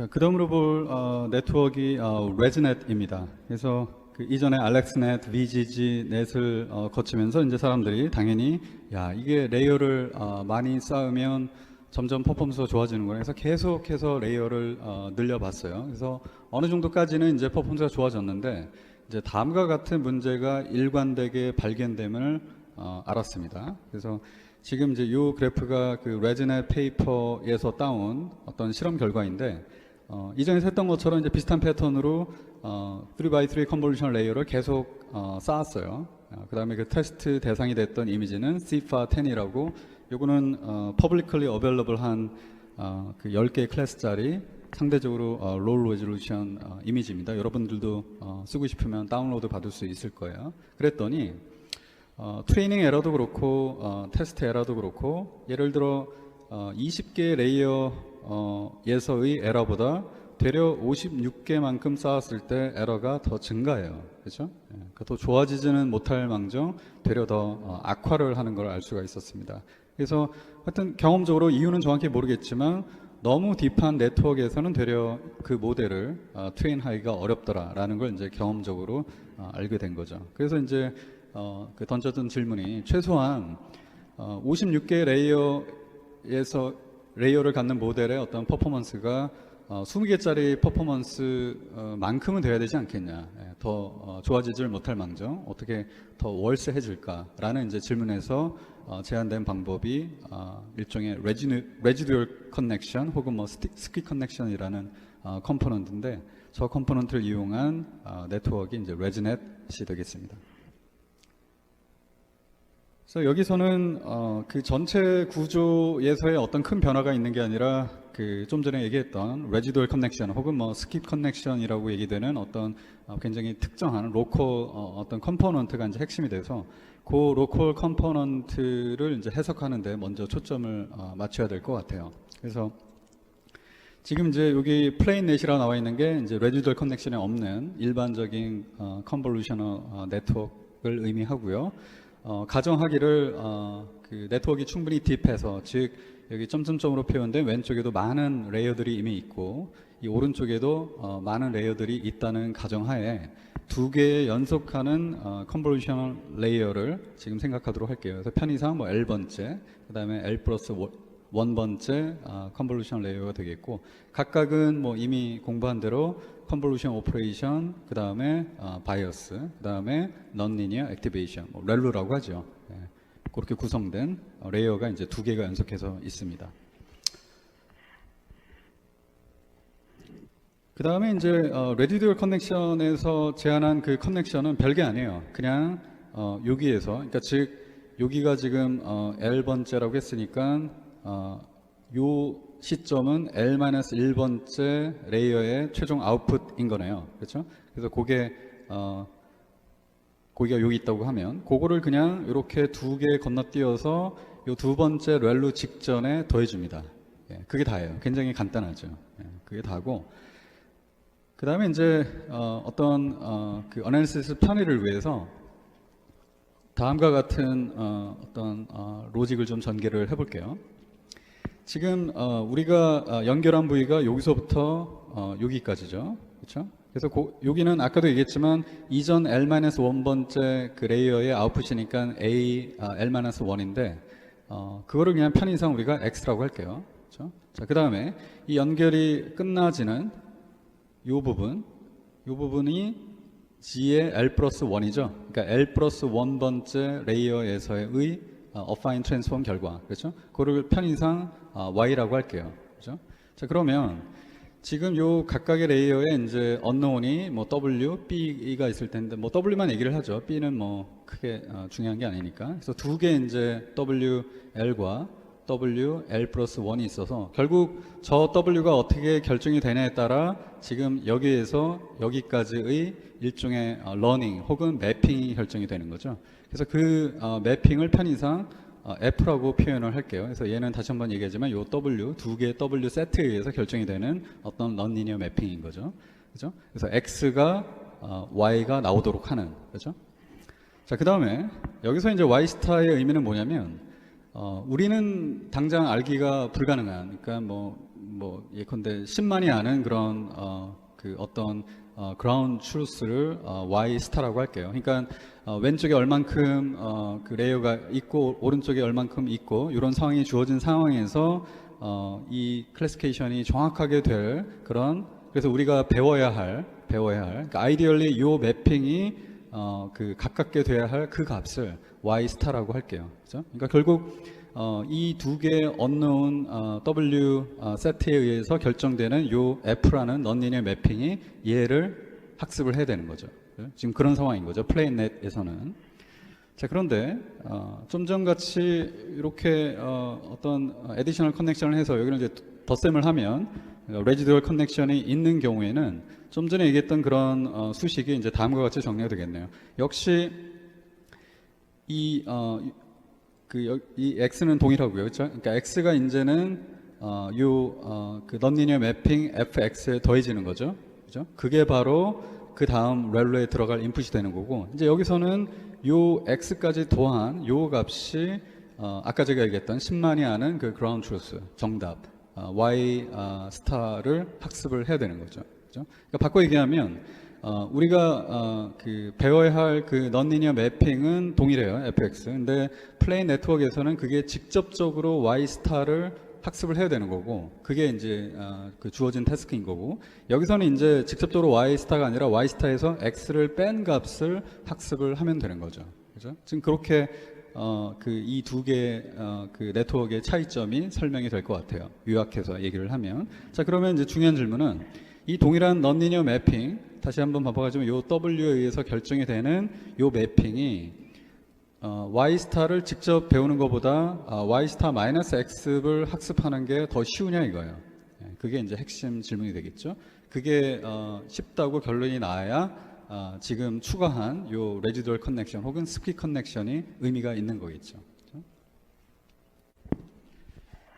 자, 그 다음으로 볼 네트워크가 레즈넷입니다. 그래서 그 이전에 알렉스넷, VGG, 넷을 거치면서 이제 사람들이 당연히 야 이게 레이어를 많이 쌓으면 점점 퍼포먼스가 좋아지는구나 해서 계속해서 레이어를 늘려봤어요. 그래서 어느 정도까지는 이제 퍼포먼스가 좋아졌는데 이제 다음과 같은 문제가 일관되게 발견됨을 알았습니다. 그래서 지금 이제 이 그래프가 그 레즈넷 페이퍼에서 따온 어떤 실험 결과인데 이전에 했던 것처럼 이제 비슷한 패턴으로 3x3 컨볼루션 레이어를 계속 쌓았어요. 그 다음에 그 테스트 대상이 됐던 이미지는 CFA10이라고 요거는 publicly available 한 그 10개의 클래스짜리 상대적으로 low resolution 이미지입니다. 여러분들도 쓰고 싶으면 다운로드 받을 수 있을 거예요. 그랬더니 트레이닝 에러도 그렇고 테스트 에러도 그렇고 예를 들어 20개 레이어에서의 에러보다 되려 56개만큼 쌓았을 때 에러가 더 증가해요. 그렇죠? 더 좋아지지는 못할 망정 되려 더 악화를 하는 걸 알 수가 있었습니다. 그래서 하여튼 경험적으로 이유는 정확히 모르겠지만 너무 딥한 네트워크에서는 되려 그 모델을 트레인하기가 어렵더라라는 걸 이제 경험적으로 알게 된 거죠. 그래서 이제 그 던졌던 질문이 최소한 56개 레이어에서 레이어를 갖는 모델의 어떤 퍼포먼스가 20개짜리 퍼포먼스만큼은 돼야 되지 않겠냐. 더 좋아지질 못할 망정 어떻게 더 월세해질까라는 이제 질문에서 제안된 방법이 일종의 레지듀얼 커넥션 혹은 뭐 스퀴 커넥션이라는 컴포넌트인데 저 컴포넌트를 이용한 네트워크가 이제 레즈넷이 되겠습니다. 그래서 여기서는 그 전체 구조에서의 어떤 큰 변화가 있는 게 아니라 그 좀 전에 얘기했던 레지듀얼 커넥션 혹은 뭐 스킵 커넥션이라고 얘기되는 어떤 굉장히 특정한 로컬 어떤 컴포넌트가 이제 핵심이 돼서 그 로컬 컴포넌트를 이제 해석하는데 먼저 초점을 맞춰야 될 것 같아요. 그래서 지금 이제 여기 플레인 넷이라고 나와 있는 게 이제 레지듀얼 커넥션이 없는 일반적인 컨볼루셔널 네트워크를 의미하고요. 가정하기를 그 네트워크가 충분히 딥해서 즉 여기 점점점으로 표현된 왼쪽에도 많은 레이어들이 이미 있고 이 오른쪽에도 많은 레이어들이 있다는 가정하에 두 개의 연속하는 컨볼루셔널 레이어를 지금 생각하도록 할게요. 그래서 편의상 뭐 L번째, 그 다음에 L 플러스 1번째 컨볼루션 레이어가 되겠고 각각은 뭐 이미 공부한 대로 컨볼루션 오퍼레이션, 그 다음에 바이어스, 그 다음에 넌리니어 액티베이션, 뭐 렐루라고 하죠. 그렇게 구성된 레이어가 이제 두 개가 연속해서 있습니다. 그 다음에 이제 레지듀얼 커넥션에서 제안한 그 커넥션은 별게 아니에요. 그냥 여기에서, 그러니까 즉 여기가 지금 L번째라고 했으니까 요 시점은 L-1번째 레이어의 최종 아웃풋인 거네요. 그렇죠? 그래서 거기가 여기 있다고 하면 그거를 그냥 이렇게 두 개 건너뛰어서 요 두 번째 렐루 직전에 더해줍니다. 그게 다예요. 굉장히 간단하죠. 그게 다고 그 다음에 이제 어떤 그 어널리시스 편의를 위해서 다음과 같은 어떤 로직을 좀 전개를 해볼게요. 지금 우리가 연결한 부위가 여기서부터 여기까지죠. 그렇죠? 그래서 여기는 아까도 얘기했지만 이전 L-1번째 그 레이어의 아웃풋이니까 L-1인데 그거를 그냥 편의상 우리가 X라고 할게요. 그렇죠? 자, 그 다음에 이 연결이 끝나지는 이 부분이 G의 L 플러스 1이죠. 그러니까 L 플러스 1번째 레이어에서의 어파인 트랜스폼 결과. 그렇죠? 그거를 편의상 Y라고 할게요. 그렇죠? 자, 그러면 지금 요 각각의 레이어에 이제 unknown이 뭐 W, B가 있을 텐데 뭐 W만 얘기를 하죠. B는 뭐 크게 중요한 게 아니니까. 그래서 두 개 이제 WL과 W, L 플러스 1이 있어서 결국 저 W가 어떻게 결정이 되냐에 따라 지금 여기에서 여기까지의 일종의 러닝 혹은 매핑이 결정이 되는 거죠. 그래서 그 매핑을 편의상 F라고 표현을 할게요. 그래서 얘는 다시 한번 얘기하지만 요 W, 두 개의 W 세트에 의해서 결정이 되는 어떤 넌리니어 매핑인 거죠. 그죠? 그래서 X가 Y가 나오도록 하는 거죠. 자, 그 다음에 여기서 이제 Y 스타의 의미는 뭐냐면 우리는 당장 알기가 불가능한, 그러니까 뭐 뭐 예컨대 10만이 아는 그런 그 어떤 그라운드 트루스를 y 스타라고 할게요. 그러니까 왼쪽에 얼만큼 그 레이어가 있고 오른쪽에 얼만큼 있고 이런 상황이 주어진 상황에서 이 클래시피케이션이 정확하게 될 그런, 그래서 우리가 배워야 할 그러니까 아이디얼리 이 매핑이 그 가깝게 돼야 할 그 값을 y 스타라고 할게요. 그죠? 그러니까 결국 이 두 개의 unknown w 세트에 의해서 결정되는 요 f라는 non-linear 매핑이 얘를 학습을 해야 되는 거죠. 지금 그런 상황인 거죠. 플레인넷에서는. 자, 그런데 좀 전같이 이렇게 어떤 additional connection을 해서 여기는 이제 덧셈을 하면 residual connection이 있는 경우에는 좀 전에 얘기했던 그런 수식이 이제 다음과 같이 정리가 되겠네요. 역시 이 x는 동일하고요. 그렇죠? 그러니까 x가 이제는 그 non-linear 매핑 fx에 더해지는 거죠. 그죠? 그게 바로 그 다음 렐로에 들어갈 인풋이 되는 거고, 이제 여기서는 요 x까지 더한 요 값이 아까 제가 얘기했던 10만이 아는 그 ground truth 정답 y 스타를 학습을 해야 되는 거죠. 그죠? 그러니까 바꿔 얘기하면 우리가 그 배워야 할 그 non-linear 매핑은 동일해요, fx. 근데 플레인 네트워크에서는 그게 직접적으로 y 스타를 학습을 해야 되는 거고, 그게 이제 그 주어진 태스크인 거고, 여기서는 이제 직접적으로 y 스타가 아니라 y 스타에서 x를 뺀 값을 학습을 하면 되는 거죠. 그죠? 지금 그렇게 그 이 두 개의 그 네트워크의 차이점이 설명이 될 것 같아요. 요약해서 얘기를 하면. 자, 그러면 이제 중요한 질문은 이 동일한 non-linear 매핑, 다시 한번 반복하지만 요 W에 의해서 결정이 되는 요 매핑이 y 스타를 직접 배우는 것보다 y 스타 마이너스 x를 학습하는 게 더 쉬우냐 이거예요. 그게 이제 핵심 질문이 되겠죠. 그게 쉽다고 결론이 나야 지금 추가한 요 residual connection 혹은 split connection이 의미가 있는 거겠죠.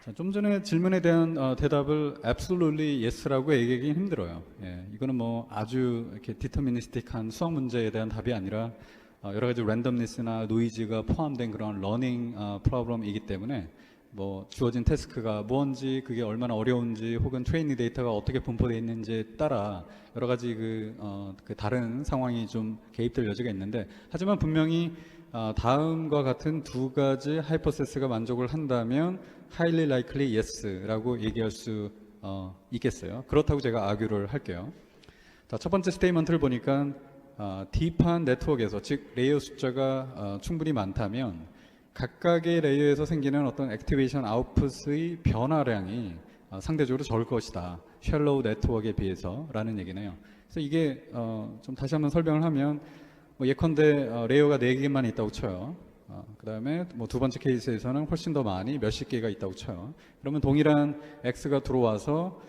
자, 좀 전에 질문에 대한 대답을 absolutely yes라고 얘기하기 힘들어요. 예, 이거는 뭐 아주 이렇게 디터미니스틱한 수학 문제에 대한 답이 아니라 여러 가지 랜덤니스나 노이즈가 포함된 그런 러닝 프로블럼이기 때문에 뭐 주어진 태스크가 뭔지, 그게 얼마나 어려운지, 혹은 트레이닝 데이터가 어떻게 분포되어 있는지에 따라 여러 가지 그 다른 상황이 좀 개입될 여지가 있는데, 하지만 분명히 다음과 같은 두 가지 하이퍼세스가 만족을 한다면 highly likely yes라고 얘기할 수 있겠어요. 그렇다고 제가 아규를 할게요. 자, 첫 번째 스테이트먼트를 보니까 딥한 네트워크에서, 즉 레이어 숫자가 충분히 많다면 각각의 레이어에서 생기는 어떤 액티베이션 아웃풋의 변화량이 상대적으로 적을 것이다, 샬로우 네트워크에 비해서 라는 얘기네요. 그래서 이게 좀 다시 한번 설명을 하면, 뭐 예컨대 레이어가 4개만 있다고 쳐요. 그 다음에 뭐 두 번째 케이스에서는 훨씬 더 많이 몇십 개가 있다고 쳐요. 그러면 동일한 x가 들어와서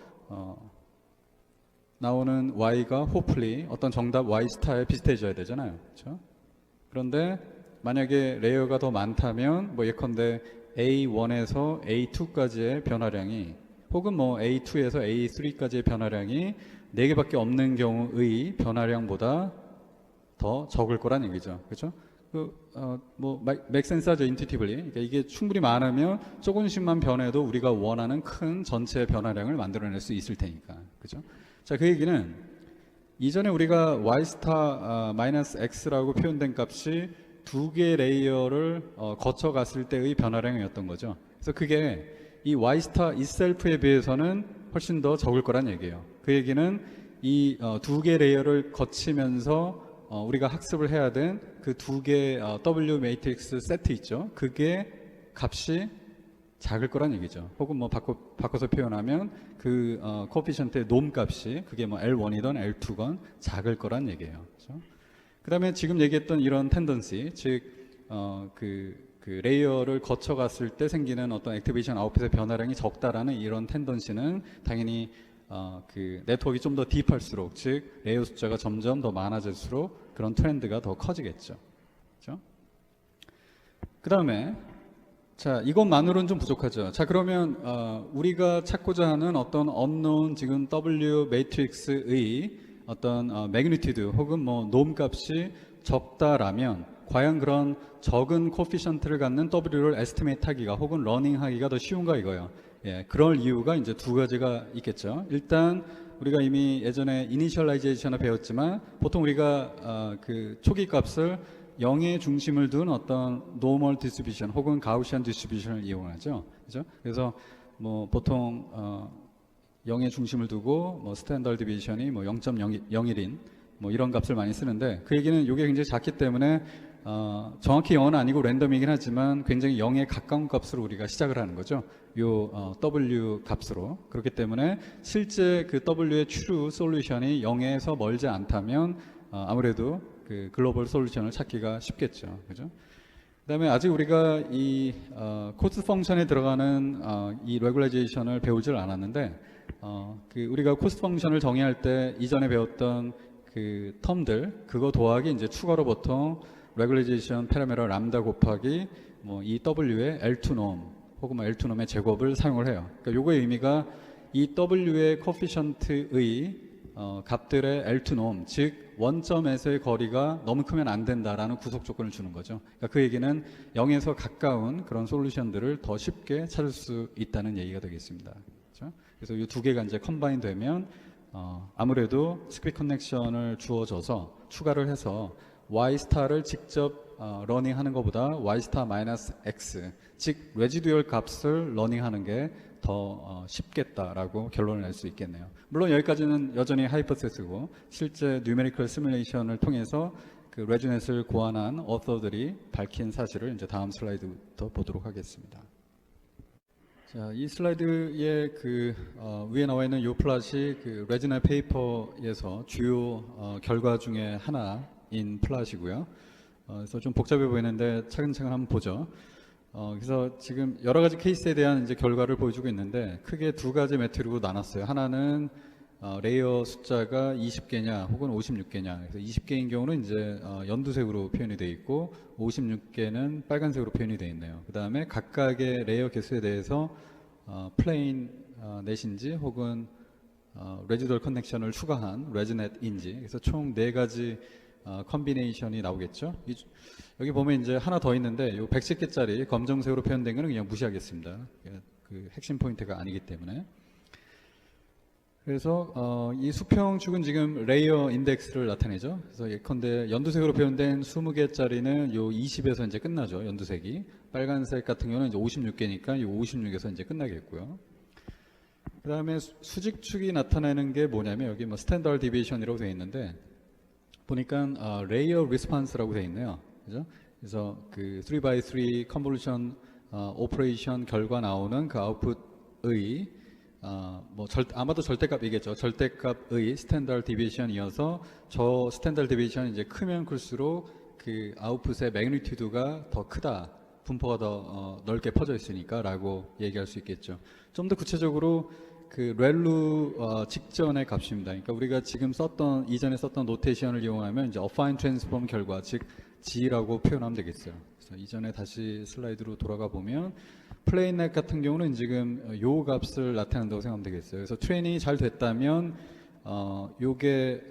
나오는 y가 hopefully 어떤 정답 y 스타에 비슷해져야 되잖아요. 그렇죠? 그런데 만약에 레이어가 더 많다면 뭐 예컨대 A1에서 A2까지의 변화량이, 혹은 뭐 A2에서 A3까지의 변화량이 4개밖에 없는 경우의 변화량보다 더 적을 거란 얘기죠. 그렇죠? 뭐 make sense 하죠, intuitively. 그러니까 이게 충분히 많으면 조금씩만 변해도 우리가 원하는 큰 전체 변화량을 만들어낼 수 있을 테니까. 그렇죠? 자, 그 얘기는 이전에 우리가 y 스타 마이너스 x라고 표현된 값이 두 개의 레이어를 거쳐갔을 때의 변화량이었던 거죠. 그래서 그게 이 y 스타 itself에 비해서는 훨씬 더 적을 거란 얘기예요. 그 얘기는 이 두 개의 레이어를 거치면서 우리가 학습을 해야 된 그 두 개의 W 매트릭스 세트 있죠. 그게 값이 작을 거란 얘기죠. 혹은 뭐 바꿔서 표현하면 그 코피션트의 놈 값이, 그게 뭐 L1이든 L2건 작을 거란 얘기예요. 그렇죠? 그 다음에 지금 얘기했던 이런 텐던시, 즉 그 레이어를 거쳐갔을 때 생기는 어떤 액티베이션 아웃풋의 변화량이 적다라는 이런 텐던시는 당연히 그 네트워크가 좀 더 딥할수록, 즉 레이어 숫자가 점점 더 많아질수록 그런 트렌드가 더 커지겠죠. 그렇죠? 그 다음에 자, 이것만으로는 좀 부족하죠. 자, 그러면 우리가 찾고자 하는 어떤 unknown 지금 W 매트릭스의 어떤 매그니튜드 혹은 뭐 놈 값이 적다라면 과연 그런 적은 코피션트를 갖는 W를 에스티메이트 하기가 혹은 러닝 하기가 더 쉬운가 이거예요. 예, 그럴 이유가 이제 두 가지가 있겠죠. 일단 우리가 이미 예전에 이니셜라이제이션을 배웠지만 보통 우리가 그 초기 값을 0의 중심을 둔 어떤 노멀 디스트리뷰션 혹은 가우시안 디스트리뷰션을 이용하죠. 그죠? 그래서 뭐 보통 0의 중심을 두고 뭐 스탠더드 디비전이 뭐 0.01인 뭐 이런 값을 많이 쓰는데 그 얘기는 이게 굉장히 작기 때문에 정확히 0은 아니고 랜덤이긴 하지만 굉장히 0에 가까운 값으로 우리가 시작을 하는 거죠. 요 W 값으로. 그렇기 때문에 실제 그 W의 true 솔루션이 0에서 멀지 않다면 아무래도 그 글로벌 솔루션을 찾기가 쉽겠죠. 그죠? 그다음에 아직 우리가 이 코스트 펑션에 들어가는 이 레귤라이제이션을 배우질 않았는데 그 우리가 코스트 펑션을 정의할 때 이전에 배웠던 그 텀들 그거 더하기 이제 추가로 보통 레귤라이제이션 파라미터 람다 곱하기 뭐 이 W의 L2 놈 혹은 뭐 L2 놈의 제곱을 사용을 해요. 그러니까 요거의 의미가 이 W의 코피션트의 값들의 L2 놈, 즉 원점에서의 거리가 너무 크면 안 된다라는 구속 조건을 주는 거죠. 그러니까 그 얘기는 0에서 가까운 그런 솔루션들을 더 쉽게 찾을 수 있다는 얘기가 되겠습니다. 그렇죠? 그래서 이 두 개가 이제 컴바인 되면 아무래도 스크립 커넥션을 주어져서 추가를 해서 y 스타를 직접 러닝하는 것보다 y 스타 마이너스 x, 즉 레지듀얼 값을 러닝하는 게 더 쉽겠다라고 결론을 낼 수 있겠네요. 물론 여기까지는 여전히 하이퍼세스고 실제 뉴메리컬 시뮬레이션을 통해서 그 레지넷을 고안한 어서들이 밝힌 사실을 이제 다음 슬라이드부터 보도록 하겠습니다. 자, 이 슬라이드에 그 위에 나와 있는 이 플롯이 그 레지넷 페이퍼에서 주요 결과 중에 하나인 플롯이고요. 그래서 좀 복잡해 보이는데 차근차근 한번 보죠. 그래서 지금 여러 가지 케이스에 대한 이제 결과를 보여주고 있는데 크게 두 가지 매트릭으로 나눴어요. 하나는 레이어 숫자가 20개냐 혹은 56개냐. 그래서 20개인 경우는 이제 연두색으로 표현이 되어 있고 56개는 빨간색으로 표현이 되어 있네요. 그 다음에 각각의 레이어 개수에 대해서 플레인 넷인지 혹은 레지덜 커넥션을 추가한 레지넷인지 그래서 총 4가지 컨비네이션이 나오겠죠. 여기 보면 이제 하나 더 있는데 요 110개짜리 검정색으로 표현된 거는 그냥 무시하겠습니다. 그 핵심 포인트가 아니기 때문에. 그래서 이 수평축은 지금 레이어 인덱스를 나타내죠. 그래서 예컨대 연두색으로 표현된 20개짜리는 요 20에서 이제 끝나죠. 연두색이. 빨간색 같은 경우는 이제 56개니까 요 56에서 이제 끝나겠고요. 그 다음에 수직축이 나타내는 게 뭐냐면 여기 뭐 스탠더드 디비에이션이라고 되어 있는데 보니까 레이어 리스폰스라고 되어 있네요. 그죠? 그래서 그 3x3 컨볼루션 오퍼레이션 결과 나오는 그 아웃풋의 뭐 아마도 절대값이겠죠. 절대값의 스탠더드 디비에이션이어서 저 스탠더드 디비에이션이 이제 크면 클수록 그 아웃풋의 매그니튜드가 더 크다. 분포가 더 넓게 퍼져 있으니까라고 얘기할 수 있겠죠. 좀 더 구체적으로 그 렐루 직전의 값입니다. 그러니까 우리가 지금 이전에 썼던 노테이션을 이용하면 이제 어파인 트랜스폼 결과, 즉 G라고 표현하면 되겠어요. 그래서 이전에 다시 슬라이드로 돌아가 보면 플레인넷 같은 경우는 지금 요 값을 나타낸다고 생각하면 되겠어요. 그래서 트레이닝이 잘 됐다면 요게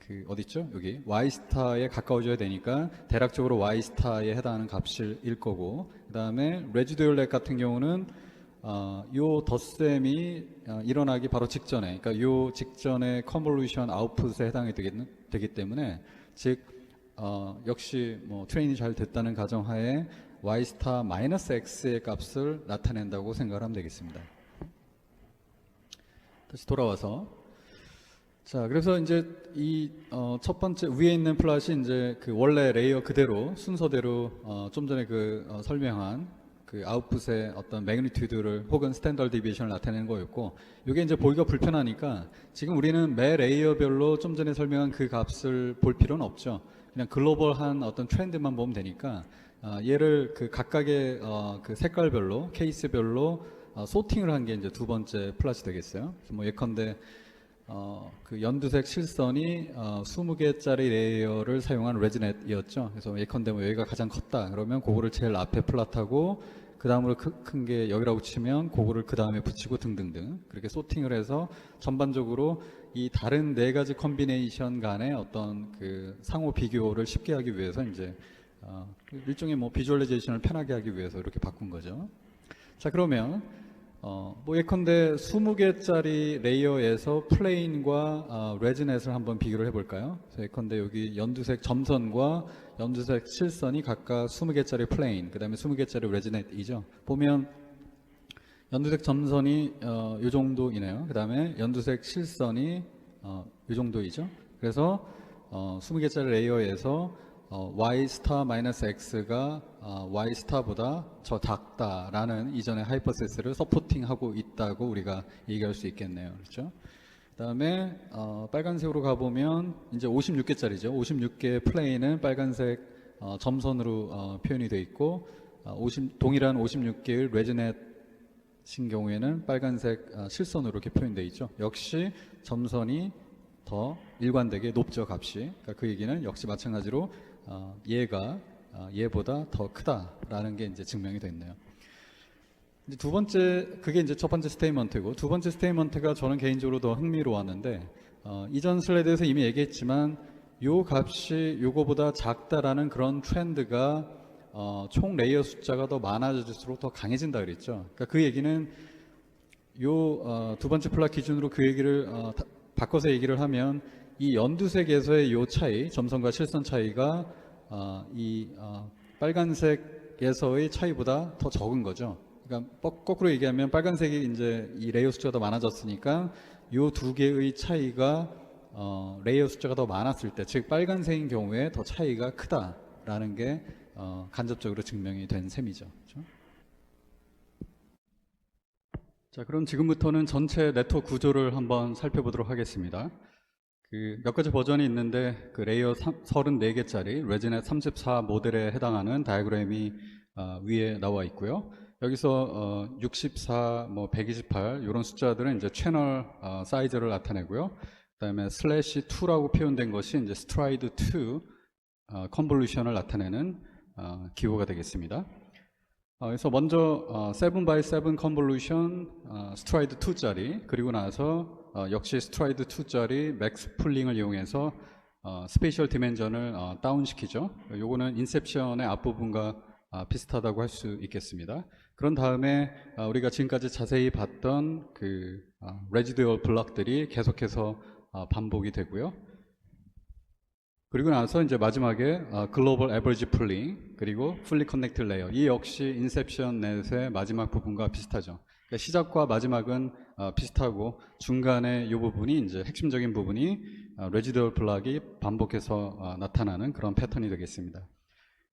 그 어디 있죠? 여기 y 스타에 가까워져야 되니까 대략적으로 y 스타에 해당하는 값일 거고, 그 다음에 레지듀얼 렉 같은 경우는 요 덧셈이 일어나기 바로 직전에, 그러니까 요 직전에 컨볼루션 아웃풋에 해당이 되기 때문에, 즉 역시 뭐 트레인이 잘 됐다는 가정하에 y 스타 마이너스 x의 값을 나타낸다고 생각을 하면 되겠습니다. 다시 돌아와서, 자, 그래서 이제 이 첫 번째 위에 있는 플롯이 이제 그 원래 레이어 그대로 순서대로 좀 전에 설명한 그 아웃풋의 어떤 매그니튜드를 혹은 스탠더드 디비에이션을 나타내는 거였고, 이게 이제 보기가 불편하니까 지금 우리는 매 레이어별로 좀 전에 설명한 그 값을 볼 필요는 없죠. 그냥 글로벌한 어떤 트렌드만 보면 되니까 얘를 그 각각의 그 색깔별로 케이스별로 소팅을 한 게 이제 두 번째 플롯이 되겠어요. 그래서 뭐 예컨대 그 연두색 실선이 20개짜리 레이어를 사용한 레지넷이었죠. 그래서 예컨대 뭐 여기가 가장 컸다 그러면 그거를 제일 앞에 플롯하고 그 다음으로 큰 게 여기라고 치면 그거를 그 다음에 붙이고 등등등 그렇게 소팅을 해서 전반적으로 이 다른 네 가지 컨비네이션 간의 어떤 그 상호 비교를 쉽게 하기 위해서 이제 일종의 뭐 비주얼라이제이션을 편하게 하기 위해서 이렇게 바꾼 거죠. 자, 그러면 뭐 예컨대 20개짜리 레이어에서 플레인과 레지넷을 한번 비교를 해볼까요? 그래서 예컨대 여기 연두색 점선과 연두색 실선이 각각 20개짜리 플레인, 그 다음에 20개짜리 레지넷이죠. 보면 연두색 점선이 이 정도이네요. 그 다음에 연두색 실선이 이 정도이죠. 그래서 20개짜리 레이어에서 y 스타 마이너스 x가 y 스타보다 더 작다라는 이전의 하이퍼세스를 서포팅하고 있다고 우리가 얘기할 수 있겠네요. 그렇죠? 그다음에 빨간색으로 가보면 이제 56개짜리죠. 56개의 플레인은 빨간색 점선으로 표현이 되어 있고 동일한 56개의 레지넷인 경우에는 빨간색 실선으로 이렇게 표현되어 있죠. 역시 점선이 더 일관되게 높죠, 값이. 그러니까 그 얘기는 역시 마찬가지로 얘가 얘보다 더 크다라는 게 이제 증명이 됐네요. 이제 두 번째, 그게 이제 첫 번째 스테이먼트고, 두 번째 스테이먼트가 저는 개인적으로 더 흥미로웠는데, 이전 슬라이드에서 이미 얘기했지만, 요 값이 요거보다 작다라는 그런 트렌드가 총 레이어 숫자가 더 많아질수록 더 강해진다 그랬죠. 그러니까 그 얘기는 요 두 번째 플랫 기준으로 그 얘기를 바꿔서 얘기를 하면 이 연두색에서의 요 차이, 점선과 실선 차이가 빨간색에서의 차이보다 더 적은 거죠. 그러니까 거꾸로 얘기하면 빨간색이 이제 이 레이어 숫자가 더 많아졌으니까 요 두 개의 차이가 레이어 숫자가 더 많았을 때, 즉 빨간색인 경우에 더 차이가 크다라는 게 간접적으로 증명이 된 셈이죠. 그렇죠? 자, 그럼 지금부터는 전체 네트워크 구조를 한번 살펴보도록 하겠습니다. 그 몇 가지 버전이 있는데 그 레이어 34개짜리 레지넷 34 모델에 해당하는 다이어그램이 위에 나와 있고요. 여기서 64, 뭐 128 이런 숫자들은 이제 채널 사이즈를 나타내고요. 그다음에 슬래시 2라고 표현된 것이 이제 스트라이드 2 컨볼루션을 나타내는 기호가 되겠습니다. 그래서 먼저 7x7 컨볼루션 스트라이드 2짜리, 그리고 나서 역시 스트라이드 2짜리 맥스 풀링을 이용해서 스페이셜 디멘전을 다운시키죠. 요거는 인셉션의 앞부분과 비슷하다고 할 수 있겠습니다. 그런 다음에 우리가 지금까지 자세히 봤던 그 레지듀얼 블럭들이 계속해서 반복이 되고요. 그리고 나서 이제 마지막에 글로벌 에버리지 풀링, 그리고 풀리 커넥트 레이어, 이 역시 인셉션 넷의 마지막 부분과 비슷하죠. 그러니까 시작과 마지막은 비슷하고 중간에 이 부분이 이제 핵심적인 부분이 레지듀얼 블락이 반복해서 나타나는 그런 패턴이 되겠습니다.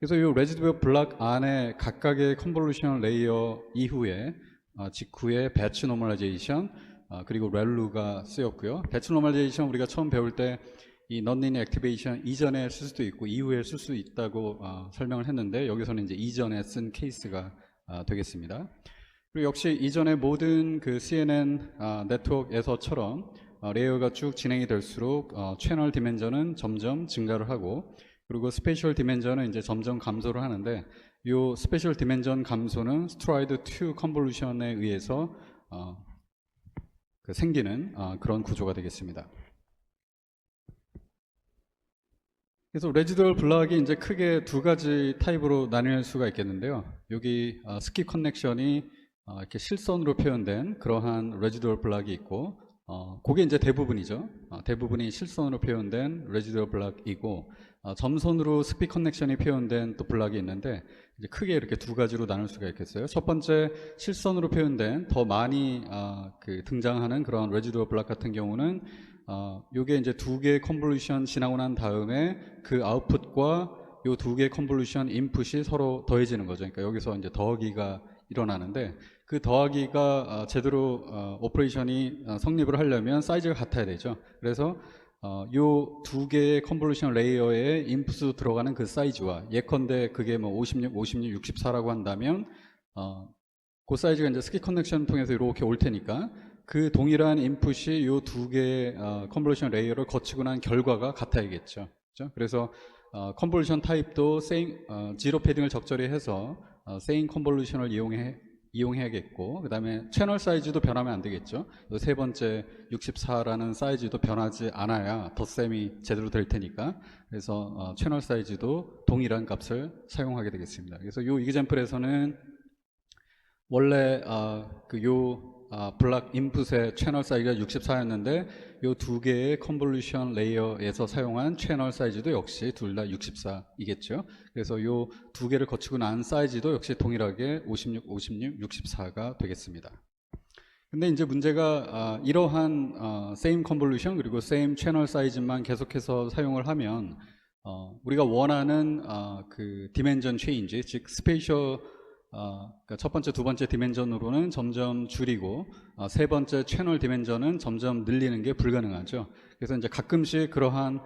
그래서 이 레지듀얼 블락 안에 각각의 컨볼루션 레이어 이후에 직후에 배치 노멀라이제이션 그리고 렐루가 쓰였고요. 배치 노멀라이제이션 우리가 처음 배울 때 이 넌리니어 액티베이션 이전에 쓸 수도 있고 이후에 쓸 수 있다고 설명을 했는데, 여기서는 이제 이전에 쓴 케이스가 되겠습니다. 그리고 역시 이전의 모든 그 CNN 네트워크에서처럼 레이어가 쭉 진행이 될수록 채널 디멘전은 점점 증가를 하고, 그리고 스페이셜 디멘전은 이제 점점 감소를 하는데, 이 스페이셜 디멘전 감소는 스트라이드 2 컨볼루션에 의해서 생기는 그런 구조가 되겠습니다. 그래서 레지듀얼 블락이 이제 크게 두 가지 타입으로 나뉠 수가 있겠는데요. 여기 스킵 커넥션이 이렇게 실선으로 표현된 그러한 레지듀얼 블락이 있고, 그게 이제 대부분이죠. 대부분이 실선으로 표현된 레지듀얼 블락이고, 점선으로 스킵 커넥션이 표현된 또 블락이 있는데, 이제 크게 이렇게 두 가지로 나눌 수가 있겠어요. 첫 번째, 실선으로 표현된 더 많이 등장하는 그런 레지듀얼 블락 같은 경우는 요게 이제 두 개의 컨볼루션 지나고 난 다음에 그 아웃풋과 요 두 개의 컨볼루션 인풋이 서로 더해지는 거죠. 그러니까 여기서 이제 더하기가 일어나는데, 그 더하기가 제대로 오퍼레이션이 성립을 하려면 사이즈가 같아야 되죠. 그래서 요 두 개의 컨볼루션 레이어에 인풋으로 들어가는 그 사이즈와, 예컨대 그게 뭐 56, 56, 64라고 한다면 그 사이즈가 이제 스킵 커넥션 통해서 이렇게 올 테니까 그 동일한 인풋이 요 두 개의 컨볼루션 레이어를 거치고 난 결과가 같아야겠죠. 그렇죠? 그래서 컨볼루션 타입도 지로 패딩을 적절히 해서 세임 컨볼루션을 이용해야겠고, 그 다음에 채널 사이즈도 변하면 안 되겠죠. 세 번째 64라는 사이즈도 변하지 않아야 덧셈이 제대로 될 테니까, 그래서 채널 사이즈도 동일한 값을 사용하게 되겠습니다. 그래서 이 이그젬플에서는 원래 블락 인풋의 채널 사이즈가 64였는데 요 두 개의 컨볼루션 레이어에서 사용한 채널 사이즈도 역시 둘 다 64이겠죠. 그래서 요 두 개를 거치고 난 사이즈도 역시 동일하게 56, 56, 64가 되겠습니다. 근데 이제 문제가 이러한 same convolution 그리고 same 채널 사이즈만 계속해서 사용을 하면 우리가 원하는 그 디멘전 체인지, 즉 스페이셜 그러니까 첫 번째, 두 번째 디멘전으로는 점점 줄이고 세 번째 채널 디멘전은 점점 늘리는 게 불가능하죠. 그래서 이제 가끔씩 그러한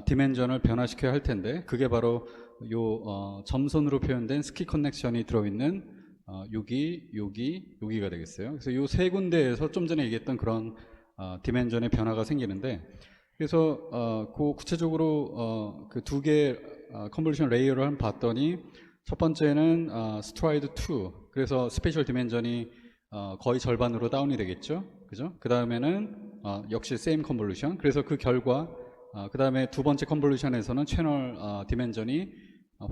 디멘전을 변화시켜야 할 텐데 그게 바로 요 점선으로 표현된 스키 커넥션이 들어있는 여기가 되겠어요. 그래서 요 세 군데에서 좀 전에 얘기했던 그런 디멘전의 변화가 생기는데 그래서 그 구체적으로 그 두 개 컨볼루션 레이어를 한번 봤더니 첫 번째는 스트라이드 2 그래서 스페셜 디멘전이 거의 절반으로 다운이 되겠죠. 그죠? 그 다음에는 역시 same 컨볼루션 그래서 그 결과 그 다음에 두 번째 컨볼루션에서는 채널 디멘전이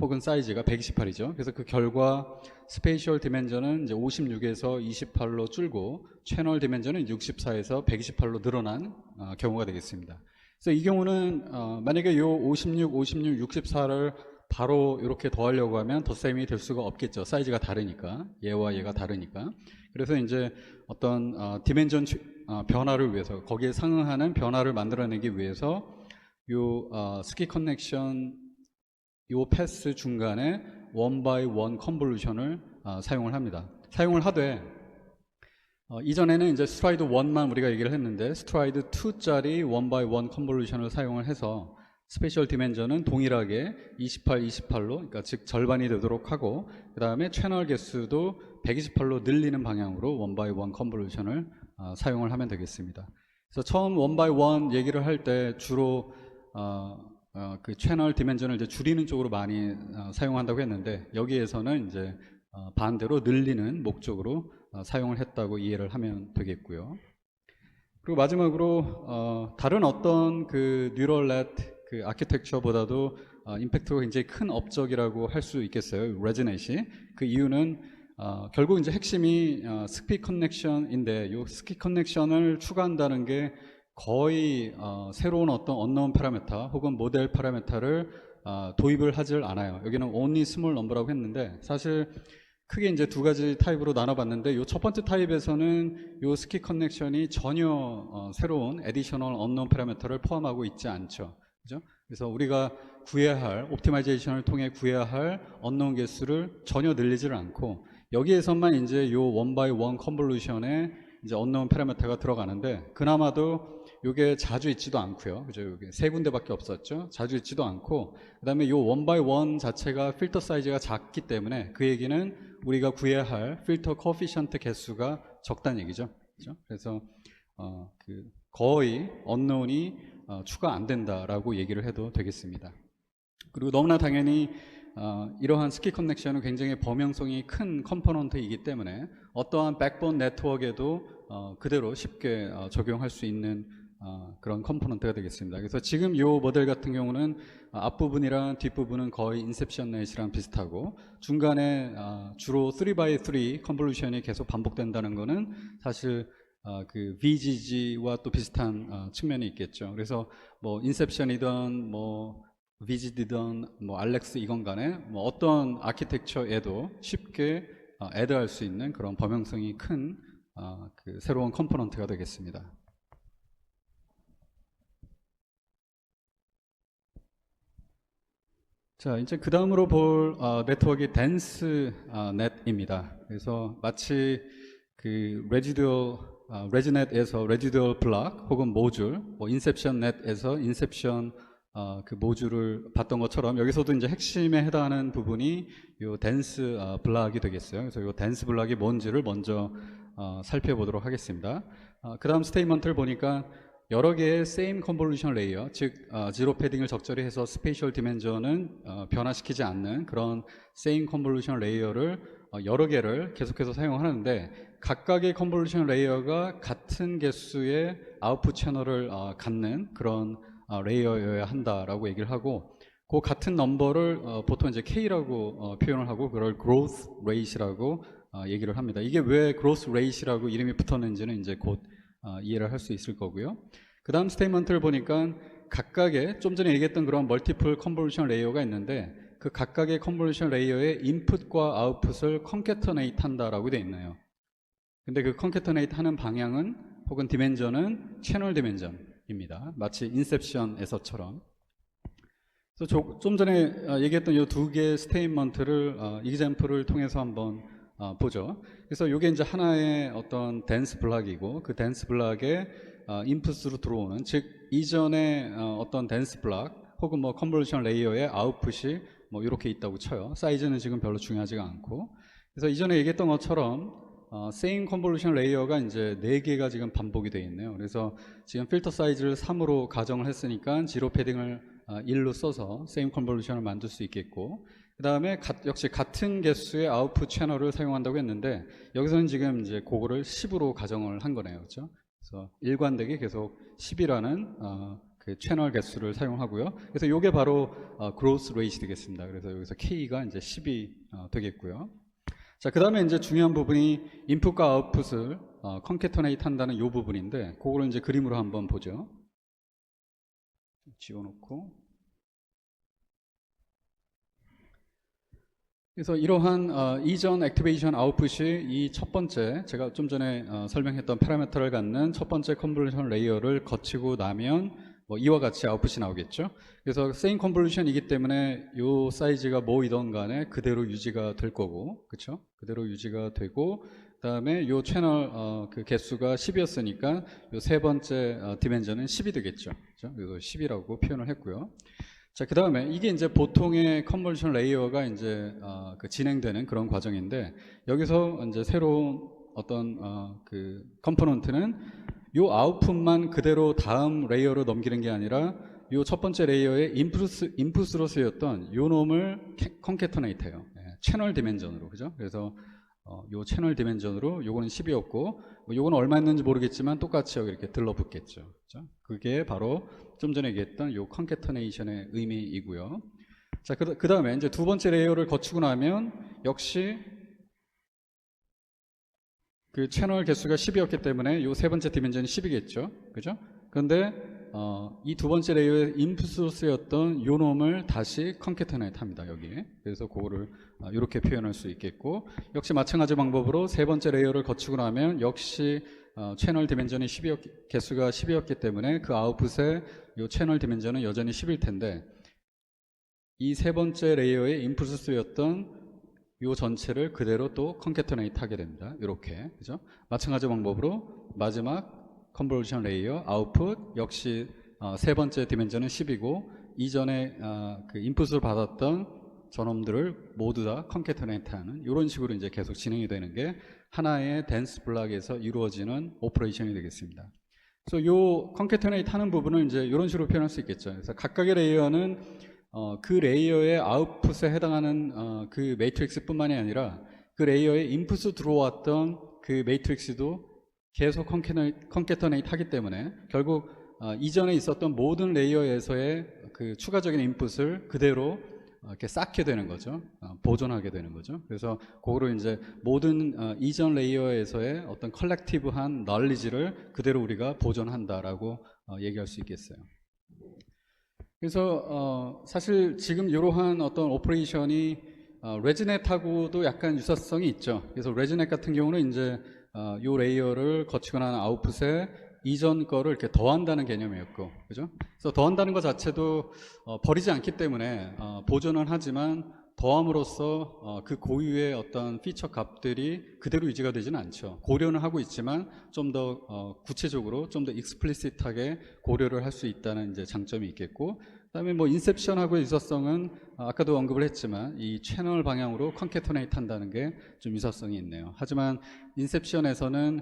혹은 사이즈가 128이죠. 그래서 그 결과 스페이셜 디멘전은 이제 56에서 28로 줄고 채널 디멘전은 64에서 128로 늘어난 경우가 되겠습니다. 그래서 이 경우는 만약에 요 56, 56, 64를 바로 이렇게 더하려고 하면 덧셈이 될 수가 없겠죠. 사이즈가 다르니까 얘와 얘가 다르니까. 그래서 이제 어떤 디멘전 변화를 위해서 거기에 상응하는 변화를 만들어내기 위해서 요 스키 커넥션 요 패스 중간에 원 바이 원 컨볼루션을 사용을 합니다. 사용을 하되 이전에는 이제 스트라이드 1만 우리가 얘기를 했는데 스트라이드 2짜리 원 바이 원 컨볼루션을 사용을 해서 스페셜 디멘전은 동일하게 28, 28로 그러니까 즉 절반이 되도록 하고 그 다음에 채널 개수도 128로 늘리는 방향으로 원 바이 원 컨볼루션을 사용을 하면 되겠습니다. 그래서 처음 원 바이 원 얘기를 할 때 주로 그 채널 디멘전을 이제 줄이는 쪽으로 많이 사용한다고 했는데 여기에서는 이제 반대로 늘리는 목적으로 사용을 했다고 이해를 하면 되겠고요. 그리고 마지막으로 다른 어떤 그 뉴럴 넷 그 아키텍처보다도 임팩트가 굉장히 큰 업적이라고 할 수 있겠어요. 레지넷이. 그 이유는 결국 이제 핵심이 스키 커넥션인데 이 스키 커넥션을 추가한다는 게 거의 새로운 어떤 언노운 파라미터 혹은 모델 파라미터를 도입을 하질 않아요. 여기는 only small number라고 했는데 사실 크게 이제 두 가지 타입으로 나눠봤는데 이 첫 번째 타입에서는 이 스키 커넥션이 전혀 새로운 additional unknown 파라미터를 포함하고 있지 않죠. 그죠? 그래서 우리가 구해야 할 옵티마이제이션을 통해 구해야 할 unknown 개수를 전혀 늘리지를 않고 여기에서만 이제 요 원 바이 원 컨볼루션에 이제 unknown 파라미터가 들어가는데 그나마도 이게 자주 있지도 않고요. 그죠? 여기 세 군데밖에 없었죠. 자주 있지도 않고 그다음에 요 원 바이 원 자체가 필터 사이즈가 작기 때문에 그 얘기는 우리가 구해야 할 필터 코피션트 개수가 적다는 얘기죠. 그죠? 그래서 그 거의 unknown이 추가 안 된다라고 얘기를 해도 되겠습니다. 그리고 너무나 당연히 이러한 스키 커넥션은 굉장히 범용성이 큰 컴포넌트이기 때문에 어떠한 백본 네트워크에도 그대로 쉽게 적용할 수 있는 그런 컴포넌트가 되겠습니다. 그래서 지금 이 모델 같은 경우는 앞부분이랑 뒷부분은 거의 인셉션 넷이랑 비슷하고 중간에 주로 3x3 컨볼루션이 계속 반복된다는 거는 사실 그 VGG와 또 비슷한 측면이 있겠죠. 그래서 뭐 인셉션이든 뭐 VGD든 뭐 알렉스 이건 간에 뭐 어떤 아키텍처에도 쉽게 애드할 수 있는 그런 범용성이 큰 그 새로운 컴포넌트가 되겠습니다. 자, 이제 그 다음으로 볼 네트워크가 덴스 넷입니다. 그래서 마치 그 레지넷에서 레지듀얼 블락 혹은 모듈, 뭐 인셉션 넷에서 인셉션 그 모듈을 봤던 것처럼 여기서도 이제 핵심에 해당하는 부분이 요 덴스 블락이 되겠어요. 그래서 요 덴스 블락이 뭔지를 먼저 살펴보도록 하겠습니다. 그 다음 스테이트먼트를 보니까 여러 개의 same convolution layer, 즉 지로 패딩을 적절히 해서 스페이셜 디멘전은 변화시키지 않는 그런 same convolution layer를 여러 개를 계속해서 사용하는데 각각의 컨볼루션 레이어가 같은 개수의 아웃풋 채널을 갖는 그런 레이어여야 한다라고 얘기를 하고 그 같은 넘버를 보통 이제 K라고 표현을 하고 그걸 growth rate이라고 얘기를 합니다. 이게 왜 growth rate이라고 이름이 붙었는지는 이제 곧 이해를 할 수 있을 거고요. 그 다음 스테이트먼트를 보니까 각각의 좀 전에 얘기했던 그런 멀티플 컨볼루션 레이어가 있는데 그 각각의 컨볼루션 레이어의 인풋과 아웃풋을 컨캐터네이트 한다라고 되어 있나요? 근데 그 컨캐터네이트 하는 방향은 혹은 디멘전은 채널 디멘전입니다. 마치 인셉션에서처럼. 그래서 좀 전에 얘기했던 이 두 개의 스테이트먼트를 이그젬플을 통해서 한번 보죠. 그래서 이게 이제 하나의 어떤 댄스 블락이고 그 댄스 블락에 인풋으로 들어오는 즉 이전에 어떤 댄스 블락 혹은 뭐 컨볼루션 레이어의 아웃풋이 뭐 이렇게 있다고 쳐요. 사이즈는 지금 별로 중요하지가 않고. 그래서 이전에 얘기했던 것처럼 same convolution 레이어가 이제 4개가 지금 반복이 되어 있네요. 그래서 지금 필터 사이즈를 3으로 가정을 했으니까 지로 패딩을 1로 써서 same convolution을 만들 수 있겠고, 그 다음에 역시 같은 개수의 아웃풋 채널을 사용한다고 했는데 여기서는 지금 이제 그거를 10으로 가정을 한 거네요. 그렇죠? 그래서 일관되게 계속 10이라는 그 채널 개수를 사용하고요. 그래서 이게 바로 growth rate 되겠습니다. 그래서 여기서 K가 이제 10이 되겠고요. 자, 그 다음에 이제 중요한 부분이 인풋과 아웃풋을 컨캐터네이트 한다는 이 부분인데 그거를 이제 그림으로 한번 보죠. 지워놓고. 그래서 이러한 이전 액티베이션 아웃풋이 이 첫 번째 제가 좀 전에 설명했던 파라미터를 갖는 첫 번째 컨볼루션 레이어를 거치고 나면 뭐 이와 같이 아웃풋이 나오겠죠. 그래서 same convolution이기 때문에 이 사이즈가 뭐이던 간에 그대로 유지가 될 거고, 그렇죠? 그대로 유지가 되고, 그다음에 이 채널 그 개수가 10이었으니까 이 세 번째 디멘전은 10이 되겠죠. 그렇죠? 그래서 10이라고 표현을 했고요. 자, 그 다음에 이게 이제 보통의 컨볼루션 레이어가 이제 그 진행되는 그런 과정인데 여기서 이제 새로운 어떤 그 컴포넌트는 요 아웃풋만 그대로 다음 레이어로 넘기는 게 아니라 요 첫 번째 레이어의 인풋으로 쓰였던 요 놈을 컨캐터네이트 해요. 채널 디멘전으로, 그죠? 그래서 요 채널 디멘전으로 요거는 10이었고 뭐 요거는 얼마였는지 모르겠지만 똑같이 여기 이렇게 들러붙겠죠. 그죠? 그게 바로 좀 전에 얘기했던 요 컨캐터네이션의 의미이고요. 자, 그 다음에 이제 두 번째 레이어를 거치고 나면 역시 그 채널 개수가 10이었기 때문에 요 세 번째 디멘전이 10이겠죠. 그죠? 그런데 이 두 번째 레이어의 인풋으로 쓰였던 요 놈을 다시 컨캐터네이트 합니다. 여기에. 그래서 그거를 이렇게 표현할 수 있겠고, 역시 마찬가지 방법으로 세 번째 레이어를 거치고 나면 역시 채널 디멘전이 개수가 10이었기 때문에 그 아웃풋에 요 채널 디멘전은 여전히 10일 텐데 이 세 번째 레이어의 인풋으로 쓰였던 요 전체를 그대로 또 컨캐터네이트 하게 됩니다. 이렇게. 그죠? 마찬가지 방법으로 마지막 컨볼루션 레이어 아웃풋 역시 세 번째 디멘전은 10이고 이전에 그 인풋을 받았던 저놈들을 모두 다 컨캐터네이트 하는 이런 식으로 이제 계속 진행이 되는 게 하나의 댄스 블락에서 이루어지는 오퍼레이션이 되겠습니다. 그래서 요 컨캐터네이트 하는 부분을 이제 이런 식으로 표현할 수 있겠죠. 그래서 각각의 레이어는 그 레이어의 아웃풋에 해당하는 그 매트릭스 뿐만이 아니라 그 레이어에 인풋으로 들어왔던 그 매트릭스도 계속 컨캐터네이트 하기 때문에 결국 이전에 있었던 모든 레이어에서의 그 추가적인 인풋을 그대로 이렇게 쌓게 되는 거죠. 보존하게 되는 거죠. 그래서 그거로 이제 모든 이전 레이어에서의 어떤 컬렉티브한 널리지를 그대로 우리가 보존한다라고 얘기할 수 있겠어요. 그래서 사실 지금 이러한 어떤 오퍼레이션이 레지넷하고도 약간 유사성이 있죠. 그래서 레지넷 같은 경우는 이제 요 레이어를 거치고 난 아웃풋에 이전 거를 이렇게 더한다는 개념이었고, 그죠? 그래서 더한다는 것 자체도 버리지 않기 때문에 보존은 하지만 더함으로써 그 고유의 어떤 피처 값들이 그대로 유지가 되지는 않죠. 고려는 하고 있지만 좀 더 구체적으로 좀 더 익스플리시트하게 고려를 할 수 있다는 이제 장점이 있겠고, 그다음에 뭐 인셉션하고의 유사성은 아까도 언급을 했지만 이 채널 방향으로 컨캐터네이트 한다는 게 좀 유사성이 있네요. 하지만 인셉션에서는